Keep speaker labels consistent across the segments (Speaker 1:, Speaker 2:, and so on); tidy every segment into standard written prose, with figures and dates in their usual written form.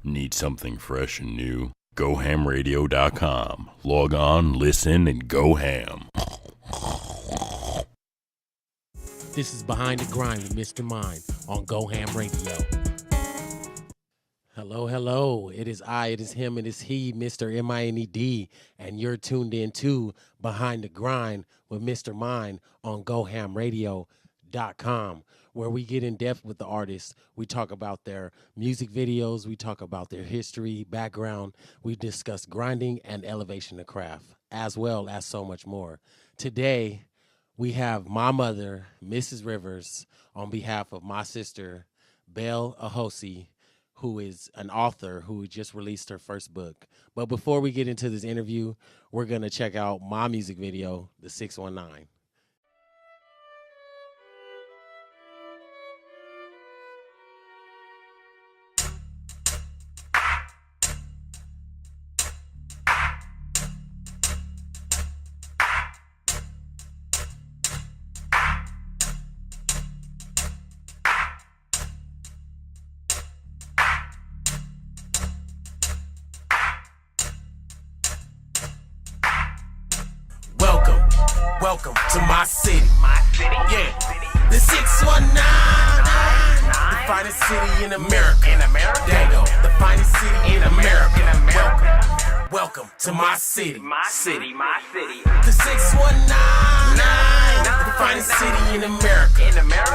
Speaker 1: Need something fresh and new? GoHamRadio.com. Log on, listen, and go ham.
Speaker 2: This is Behind the Grind with Mr. Mind on Go Ham Radio. Hello, hello. It is I, it is him, it is he, Mr. MINED, and you're tuned in to Behind the Grind with Mr. Mind on GoHamRadio.com, where we get in depth with the artists. We talk about their music videos. We talk about their history, background. We discuss grinding and elevation of craft, as well as so much more. Today, we have my mother, Mrs. Rivers, on behalf of my sister, Belle Ahosi, who is an author who just released her first book. But before we get into this interview, we're going to check out my music video, The 619.
Speaker 3: Welcome to my city. Yeah, the 619, the finest city in America. Dago, the finest city in America. Welcome to my city.
Speaker 4: My city.
Speaker 3: The 619, the finest city in America.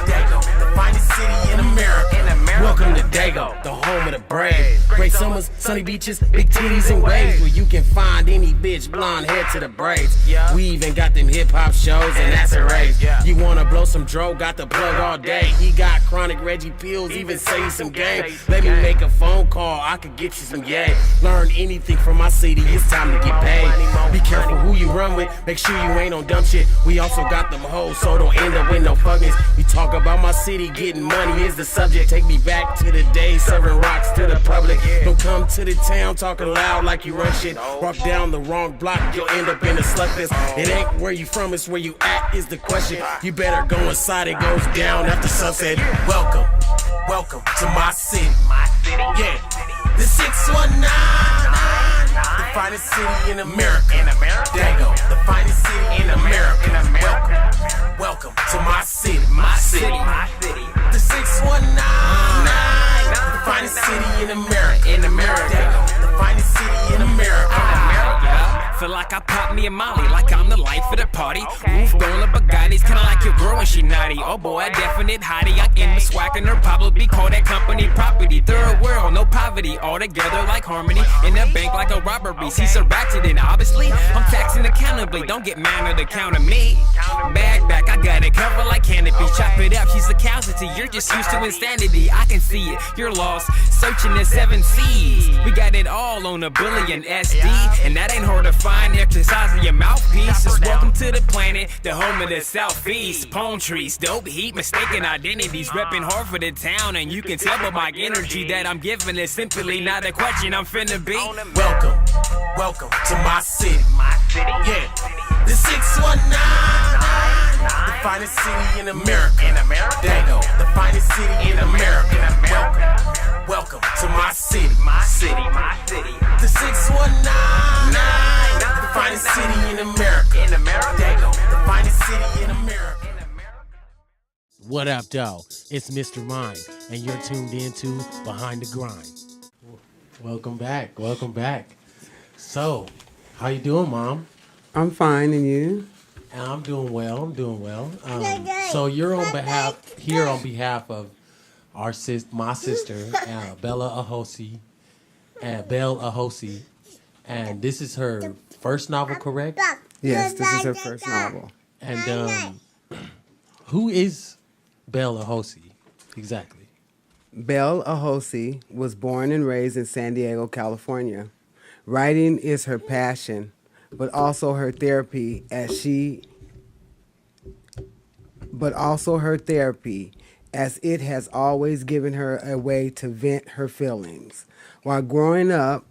Speaker 3: Dago, the finest city in America. Welcome to Dago, the home of the brave. Great summers, sunny beaches, big titties and waves, where you can find any bitch blonde hair to the braids. We even got them hip hop shows and that's a rave. You wanna blow some dro, got the plug all day. He got chronic Reggie pills, even say you some game. Let me make a phone call, I could get you some yay. Learn anything from my city, it's time to get paid. Be careful who you run with, make sure you ain't on dumb shit. We also got them hoes, so don't end up with no fuckings. We talk about my city, getting money is the subject. Take me back to the days, serving rocks to the public. Don't come to the town talking loud like you run shit. Walk down the wrong block, you'll end up in a slug fest. It ain't where you from, it's where you at is the question. You better go inside, it goes down after sunset. Welcome to my city. Yeah, the 619, the finest city in America. Dago, the finest city in America. Welcome to my city. The 619, the finest city in America. Dago, the finest city in America.
Speaker 4: Feel like I popped me a molly, like I'm the life of the party. Roof going up Bugattis, kinda like your girl when she naughty. Oh boy, a definite hottie. I in the swag and her probably call that company property. Third world, no poverty, all together like harmony. In the bank like a robbery, she's a ratchet and obviously I'm taxing accountably. Don't get mad at the count of me. Bag back, I got it covered like canopy. Chop it up, she's a casualty. You're just used to insanity. I can see it, you're lost, searching the 7 C's. We got it all on a billion SD, and that ain't hard to find. Exercise of your mouthpiece. Just welcome to the planet, the home of the southeast. Palm trees, dope heat, mistaken identities. Repping hard for the town, and you can tell by my energy that I'm giving is simply not a question I'm finna be.
Speaker 3: Welcome to my city. Yeah, the 619, the finest city in America. Dago, the finest city in America. Welcome to my city. The 619, the finest city in America. Dago, the finest city in America.
Speaker 2: What up, though? It's Mr. Mind, and you're tuned in to Behind the Grind. Welcome back. So, how you doing, Mom?
Speaker 5: I'm fine, and you?
Speaker 2: I'm doing well. So you're on behalf of my sister, Belle Ahosi, and this is her first novel, correct?
Speaker 5: Yes, this is her first novel.
Speaker 2: And who is Belle Ahosi exactly?
Speaker 5: Belle Ahosi was born and raised in San Diego, California. Writing is her passion, but also her therapy as it has always given her a way to vent her feelings. While growing up,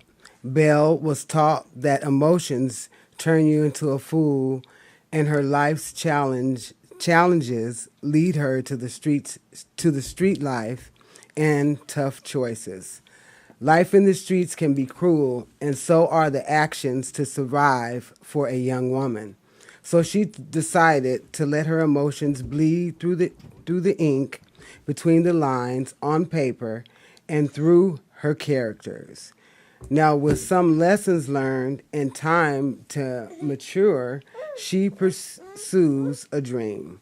Speaker 5: Belle was taught that emotions turn you into a fool, and her life's challenges lead her to the street life and tough choices. Life in the streets can be cruel, and so are the actions to survive for a young woman. So she decided to let her emotions bleed through the ink, between the lines on paper, and through her characters. Now, with some lessons learned and time to mature, she pursues a dream.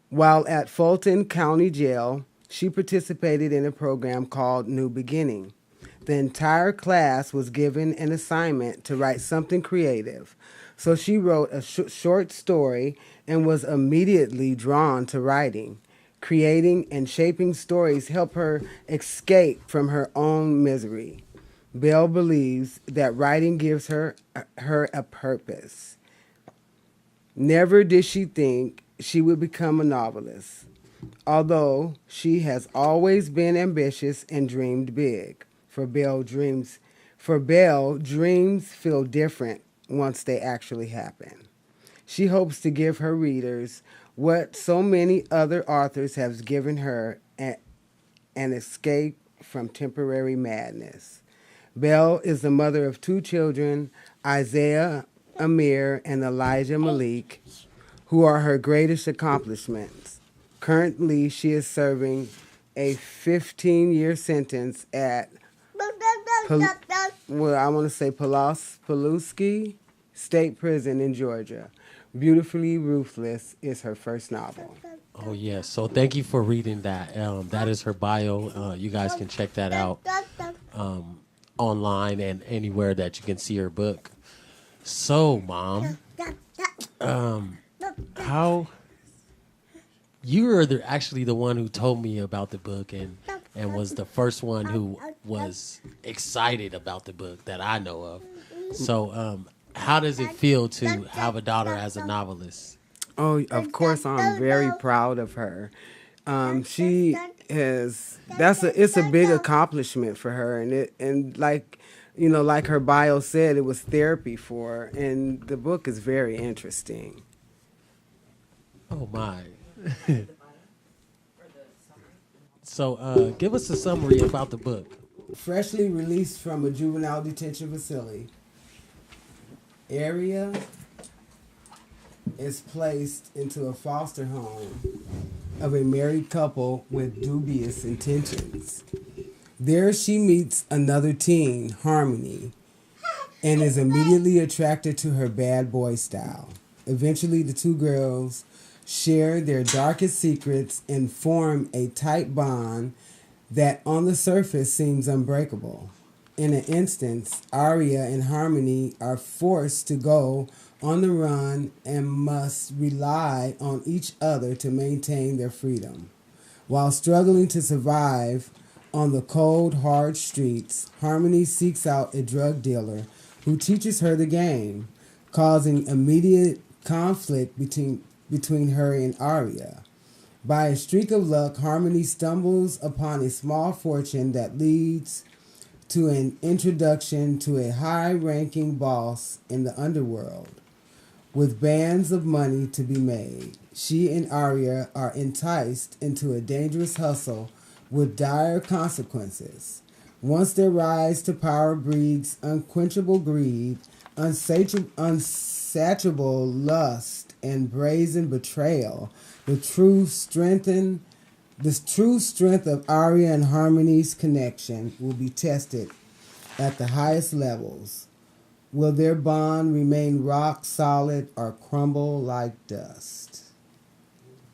Speaker 5: While at Fulton County Jail, she participated in a program called New Beginning. The entire class was given an assignment to write something creative. So she wrote a short story and was immediately drawn to writing. Creating and shaping stories help her escape from her own misery. Belle believes that writing gives her a purpose. Never did she think she would become a novelist, although she has always been ambitious and dreamed big. For Belle, dreams feel different once they actually happen. She hopes to give her readers what so many other authors have given her, an escape from temporary madness. Belle is the mother of 2 children, Isaiah Amir and Elijah Malik, who are her greatest accomplishments. Currently, she is serving a 15-year sentence at Pulaski State Prison in Georgia. Beautifully Ruthless is her first novel.
Speaker 2: Oh, yes. So thank you for reading that. That is her bio. You guys can check that out online and anywhere that you can see her book. So, Mom, how you were actually the one who told me about the book and was the first one who was excited about the book that I know of. So, how does it feel to have a daughter as a novelist?
Speaker 5: Oh, of course, I'm very proud of her. She has it's a big accomplishment for her, and like her bio said, it was therapy for her, and the book is very interesting.
Speaker 2: Oh my! So, give us a summary about the book.
Speaker 5: Freshly released from a juvenile detention facility, Aria is placed into a foster home of a married couple with dubious intentions. There she meets another teen, Harmony, and is immediately attracted to her bad boy style. Eventually, the 2 girls share their darkest secrets and form a tight bond that on the surface seems unbreakable. In an instance, Aria and Harmony are forced to go on the run and must rely on each other to maintain their freedom. While struggling to survive on the cold, hard streets, Harmony seeks out a drug dealer who teaches her the game, causing immediate conflict between her and Aria. By a streak of luck, Harmony stumbles upon a small fortune that leads to an introduction to a high-ranking boss in the underworld. With bands of money to be made, she and Aria are enticed into a dangerous hustle with dire consequences. Once their rise to power breeds unquenchable greed, unsatiable lust, and brazen betrayal, the true strength of Aria and Harmony's connection will be tested at the highest levels. Will their bond remain rock solid or crumble like dust?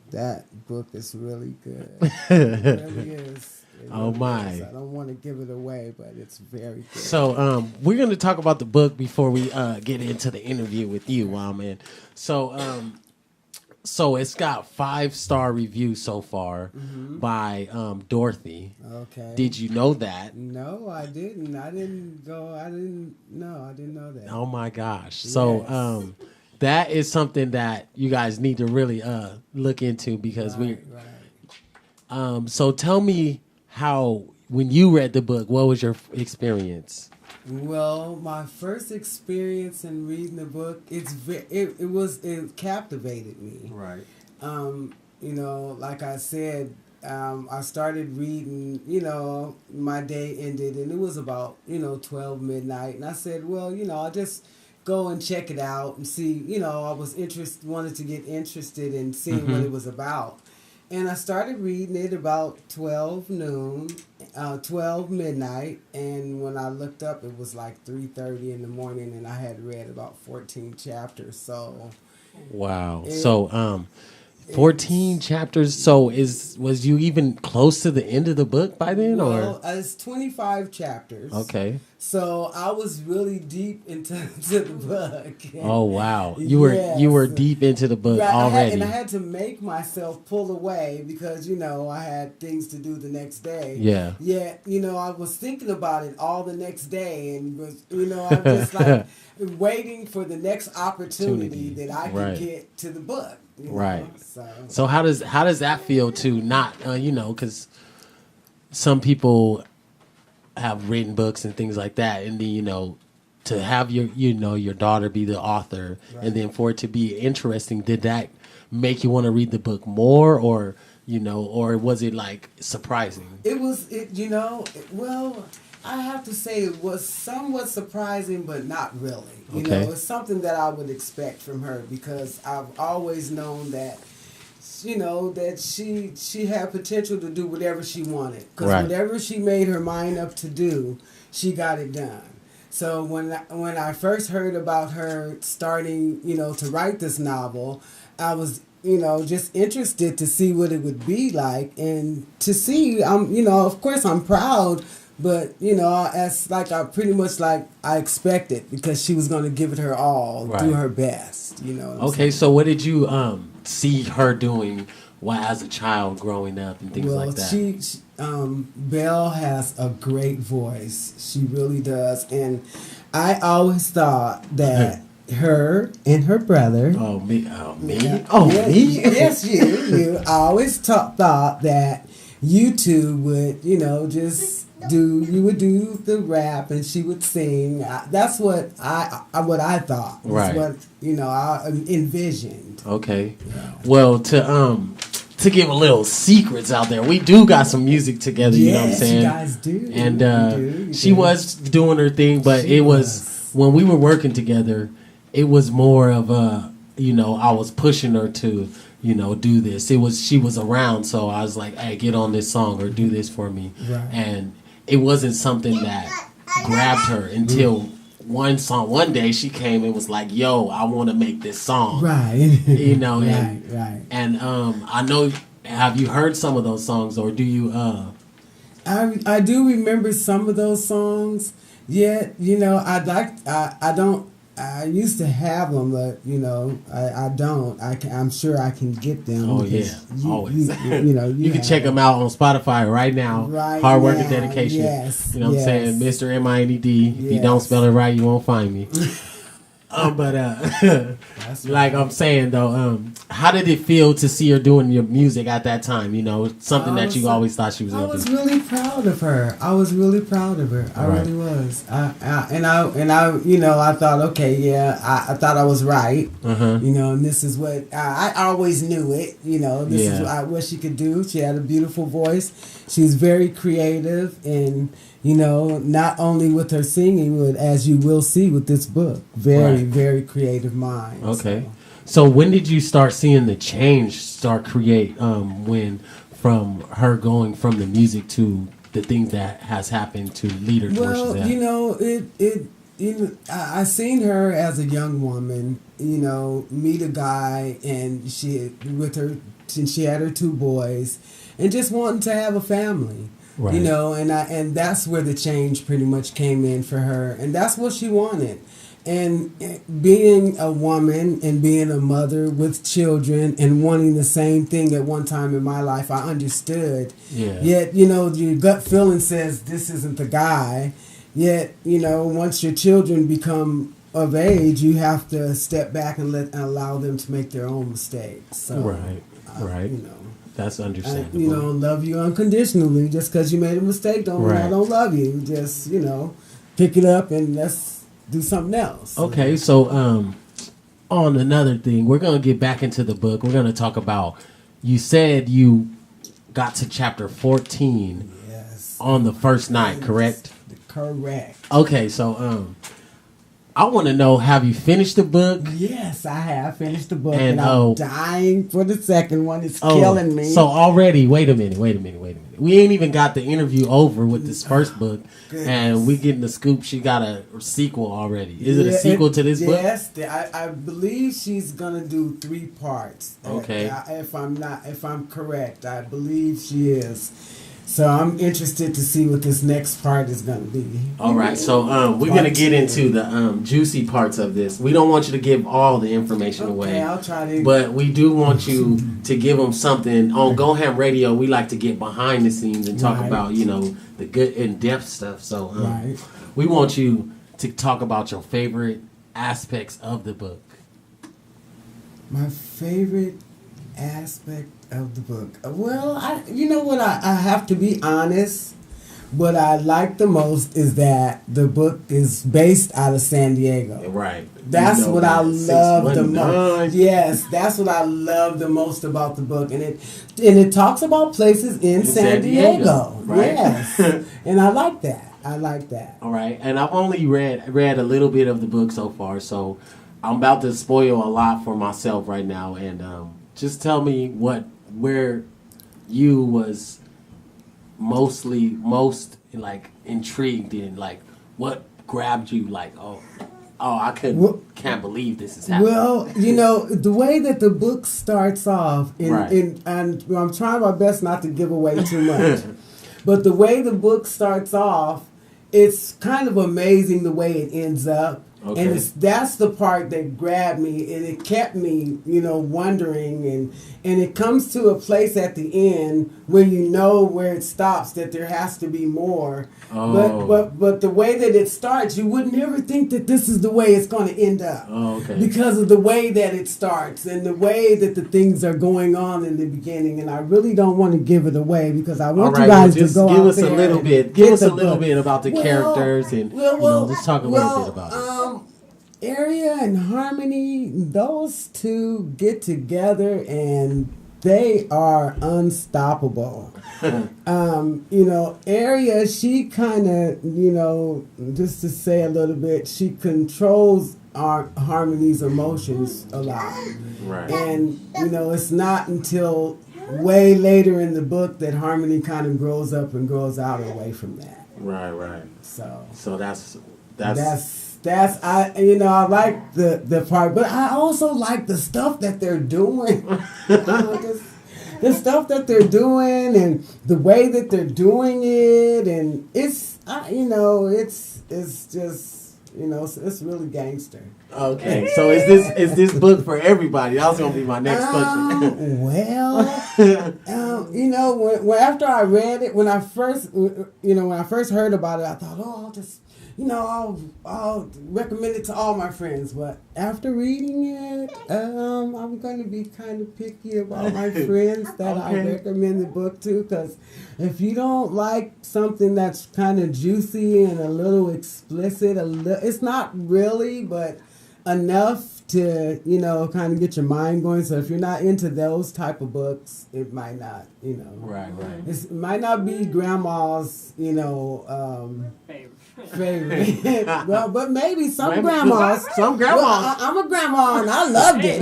Speaker 5: That book is really good. It really is.
Speaker 2: Oh my!
Speaker 5: I don't want to give it away, but it's very good.
Speaker 2: So we're going to talk about the book before we get into the interview with you, man. So it's got 5-star reviews so far by Dorothy.
Speaker 5: Okay.
Speaker 2: Did you know that?
Speaker 5: No, I didn't. I didn't know that.
Speaker 2: Oh my gosh! So that is something that you guys need to really look into because
Speaker 5: Right.
Speaker 2: So tell me how when you read the book, what was your experience?
Speaker 5: Well, my first experience in reading the book, it captivated me.
Speaker 2: Right.
Speaker 5: Like I said, I started reading, my day ended and it was about, 12 midnight. And I said, well, I'll just go and check it out and see, I was wanted to get interested in seeing what it was about. And I started reading it about 12 noon, 12 midnight. And when I looked up, it was like 3:30 in the morning and I had read about 14 chapters. So.
Speaker 2: Wow. 14 chapters. So was you even close to the end of the book by then,
Speaker 5: well,
Speaker 2: or?
Speaker 5: It's 25 chapters.
Speaker 2: Okay.
Speaker 5: So I was really deep into the book.
Speaker 2: Oh wow. You were deep into the book already.
Speaker 5: I had to make myself pull away because I had things to do the next day.
Speaker 2: Yeah.
Speaker 5: Yeah. I was thinking about it all the next day and was I'm just like waiting for the next opportunity that I could get to the book.
Speaker 2: Right. So how does that feel to not because some people have written books and things like that, and then to have your daughter be the author, and then for it to be interesting, did that make you want to read the book more, or was it like surprising?
Speaker 5: It was well, I have to say it was somewhat surprising, but not really. It's something that I would expect from her because I've always known that, that she had potential to do whatever she wanted. Because whatever she made her mind up to do, she got it done. So when I first heard about her starting, to write this novel, I was just interested to see what it would be like and to see, of course I'm proud. But, as like I pretty much like I expected because she was going to give it her all, do her best,
Speaker 2: Okay, so what did you see her doing as a child growing up and things like that?
Speaker 5: She Belle has a great voice. She really does. And I always thought that her and her brother.
Speaker 2: Oh, me? Me?
Speaker 5: Yes, you. I always thought that you two would, just you would do the rap and she would sing. That's what I thought. That's what I envisioned.
Speaker 2: Okay. Yeah. Well, to give a little secrets out there, we do got some music together. You know what I'm saying?
Speaker 5: You guys do.
Speaker 2: And she was doing her thing, but it was when we were working together. It was more of a I was pushing her to do this. She was around, so I was like, hey, get on this song or do this for me.
Speaker 5: Right.
Speaker 2: And it wasn't something that grabbed her until one day she came and was like, yo, I want to make this song.
Speaker 5: Right.
Speaker 2: Right. And I know, have you heard some of those songs, or do you?
Speaker 5: I do remember some of those songs. Yet, I used to have them, but I don't. I'm sure I can get them.
Speaker 2: Oh yeah, always.
Speaker 5: You
Speaker 2: can check them out on Spotify right now. Hard work and dedication.
Speaker 5: Yes,
Speaker 2: what I'm saying, Mr. MINED. If you don't spell it right, you won't find me. Like I'm saying though, how did it feel to see her doing your music at that time? Something that you always thought she was going to do.
Speaker 5: I was really proud of her. I really was. I thought, okay, I thought I was right. And this is what I always knew it. This is what she could do. She had a beautiful voice. She was very creative and. Not only with her singing, but as you will see with this book, very creative mind.
Speaker 2: Okay. So when did you start seeing the change start create when from her going from the music to the things that has happened to lead her to where she's at?
Speaker 5: I seen her as a young woman, meet a guy and she had her 2 boys and just wanting to have a family. Right. And that's where the change pretty much came in for her, and that's what she wanted. And being a woman and being a mother with children and wanting the same thing at one time in my life, I understood. Yeah. Yet, your gut feeling says this isn't the guy. Yet, once your children become of age, you have to step back and allow them to make their own mistakes. So,
Speaker 2: right. That's understandable.
Speaker 5: Love you unconditionally. Just because you made a mistake, don't mean I don't love you. Just, pick it up and let's do something else.
Speaker 2: Okay, so on another thing, we're going to get back into the book. We're going to talk about, you said you got to chapter 14
Speaker 5: Yes.
Speaker 2: on the first night, correct?
Speaker 5: Correct.
Speaker 2: Okay, so I want to know, have you finished the book?
Speaker 5: Yes, I have finished the book,
Speaker 2: And,
Speaker 5: and I'm dying for the second one. It's killing me.
Speaker 2: So already, wait a minute. We ain't even got the interview over with this first book, and we getting the scoop. She got a sequel already. Is it a sequel to this book?
Speaker 5: Yes, I believe she's gonna do 3 parts.
Speaker 2: Okay.
Speaker 5: If I'm correct, I believe she is. So I'm interested to see what this next part is going to be.
Speaker 2: All right, so we're going to get into the juicy parts of this. We don't want you to give all the information away.
Speaker 5: Okay, I'll try to.
Speaker 2: But we do want you to give them something. On Go Ham Radio, we like to get behind the scenes and talk about, the good in-depth stuff. So we want you to talk about your favorite aspects of the book.
Speaker 5: My favorite aspect of the book. Well, you know what? I have to be honest. What I like the most is that the book is based out of San Diego.
Speaker 2: Right.
Speaker 5: That's what I love the most. Yes, that's what I love the most about the book, and it talks about places in San Diego.
Speaker 2: Right?
Speaker 5: Yes, and I like that.
Speaker 2: All right, and I've only read a little bit of the book so far, so I'm about to spoil a lot for myself right now, and just tell me where you was most like intrigued in, like what grabbed you, like I can't believe this is happening.
Speaker 5: Well, the way that the book starts off, and I'm trying my best not to give away too much, but the way the book starts off, it's kind of amazing the way it ends up. Okay. And that's the part that grabbed me, and it kept me, wondering, and it comes to a place at the end where where it stops, that there has to be more. Oh. But the way that it starts, you would never think that this is the way it's going to end up.
Speaker 2: Oh, okay.
Speaker 5: Because of the way that it starts and the way that the things are going on in the beginning, and I really don't want to give it away because I want you guys to go
Speaker 2: give
Speaker 5: out
Speaker 2: us
Speaker 5: there
Speaker 2: a little bit. Give us a little bit about the characters and just talk a little bit about it.
Speaker 5: Area and Harmony, those two get together and they are unstoppable. Area, she kind of, just to say a little bit, she controls Harmony's emotions a lot.
Speaker 2: Right.
Speaker 5: And, it's not until way later in the book that Harmony kind of grows up and grows out away from that.
Speaker 2: Right. So that's
Speaker 5: I like the part, but I also like the stuff that they're doing. The stuff that they're doing and the way that they're doing it, and it's just it's really gangster.
Speaker 2: Okay, so is this book for everybody? That was gonna be my next question.
Speaker 5: After I read it, when I first heard about it, I thought, I'll recommend it to all my friends. But after reading it, I'm going to be kind of picky about my friends that I recommend the book to. Because if you don't like something that's kind of juicy and a little explicit, it's not really, but enough to, kind of get your mind going. So if you're not into those type of books, it might not,
Speaker 2: Right.
Speaker 5: It might not be grandma's, favorite. Well, but maybe some grandmas. Well, I'm a grandma and I loved it.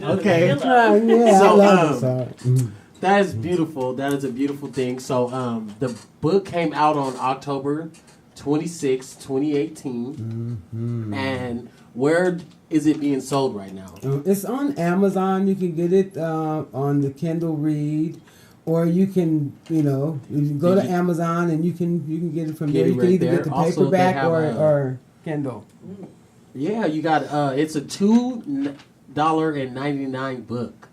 Speaker 2: Okay.
Speaker 5: Yeah,
Speaker 2: so,
Speaker 5: I love it.
Speaker 2: That is beautiful. That is a beautiful thing. So the book came out on October 26, 2018. Mm-hmm. And where is it being sold right now?
Speaker 5: It's on Amazon. You can get it on the Kindle Read. Or you can, you can go to Amazon and you can get it from there. You can either get the paperback or Kindle.
Speaker 2: Yeah, you got it's a $2.99 book,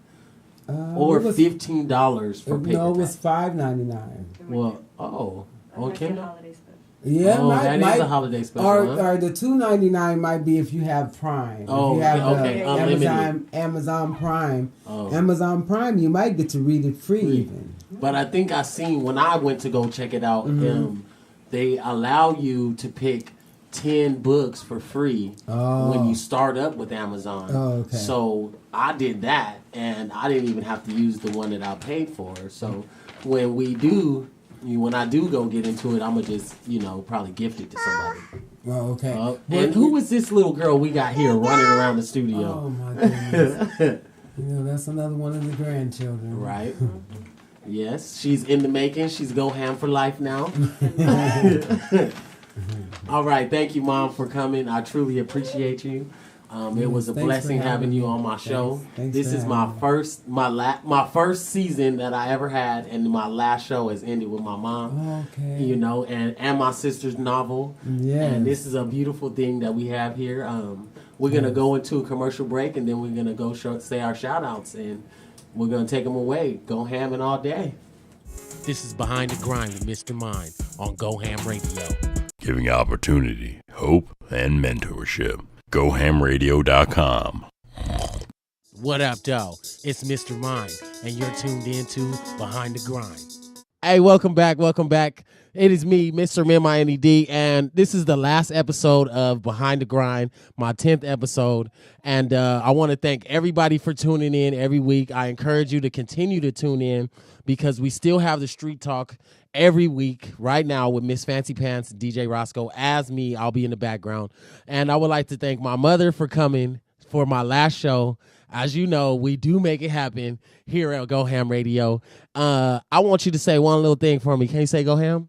Speaker 2: or $15 for paperback.
Speaker 5: No, it was $5.99.
Speaker 2: Well, on Kindle.
Speaker 5: Yeah,
Speaker 2: that is a holiday special.
Speaker 5: Or the $2.99 might be if you have Prime.
Speaker 2: Oh,
Speaker 5: if you have
Speaker 2: Amazon
Speaker 5: Prime.
Speaker 2: Oh.
Speaker 5: Amazon Prime, you might get to read it free even.
Speaker 2: But I think I seen when I went to go check it out, they allow you to pick 10 books for free when you start up with Amazon.
Speaker 5: Oh, okay.
Speaker 2: So I did that, and I didn't even have to use the one that I paid for. So when I do go get into it, I'm going to just, probably gift it to somebody.
Speaker 5: Well, okay.
Speaker 2: And who is this little girl we got here running around the studio?
Speaker 5: Oh, my goodness. That's another one of the grandchildren.
Speaker 2: Right. Yes, she's in the making. She's Go Ham for life now. All right. Thank you, Mom, for coming. I truly appreciate you. It was a blessing having you on my show.
Speaker 5: Thanks
Speaker 2: This is my first season that I ever had, and my last show has ended with my mom.
Speaker 5: Okay.
Speaker 2: And my sister's novel.
Speaker 5: Yeah.
Speaker 2: And this is a beautiful thing that we have here. We're gonna go into a commercial break, and then we're gonna go say our shout outs, and we're gonna take them away. Go Hamming all day. This is Behind the Grind with Mr. Mind on Go Ham Radio.
Speaker 1: Giving opportunity, hope, and mentorship. GoHamRadio.com.
Speaker 2: What up, though? It's Mr. Mind, and you're tuned into Behind the Grind. Hey, welcome back. It is me, Mr. MINED, and this is the last episode of Behind the Grind, my 10th episode. And I want to thank everybody for tuning in every week. I encourage you to continue to tune in because we still have the street talk every week right now with Miss Fancy Pants, DJ Roscoe. As me, I'll be in the background. And I would like to thank my mother for coming for my last show. As you know, we do make it happen here at Go Ham Radio. I want you to say one little thing for me. Can you say Go Ham?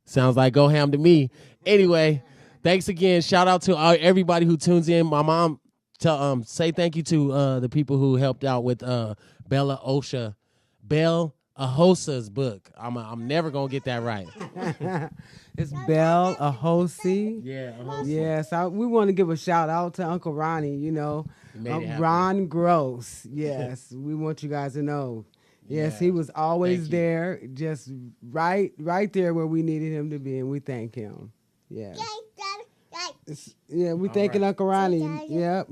Speaker 2: Sounds like Go Ham to me. Anyway, thanks again. Shout out to everybody who tunes in. My mom, say thank you to the people who helped out with Belle Ahosi's book. I'm never gonna get that right.
Speaker 5: It's Belle Ahosi.
Speaker 2: Yeah.
Speaker 5: Yes, we want to give a shout out to Uncle Ronnie. Ron Gross. Yes, we want you guys to know. Yes, he was always there, just right there where we needed him to be, and we thank him. Yeah. We thanking Uncle Ronnie. Yeah.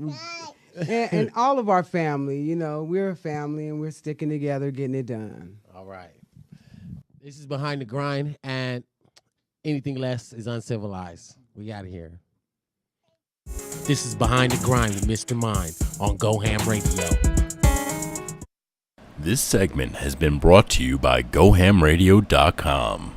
Speaker 5: And all of our family, we're a family, and we're sticking together, getting it done.
Speaker 2: All right. This is Behind the Grind, and anything less is uncivilized. We out of here. This is Behind the Grind with Mr. Mind on Go Ham Radio.
Speaker 1: This segment has been brought to you by GoHamRadio.com.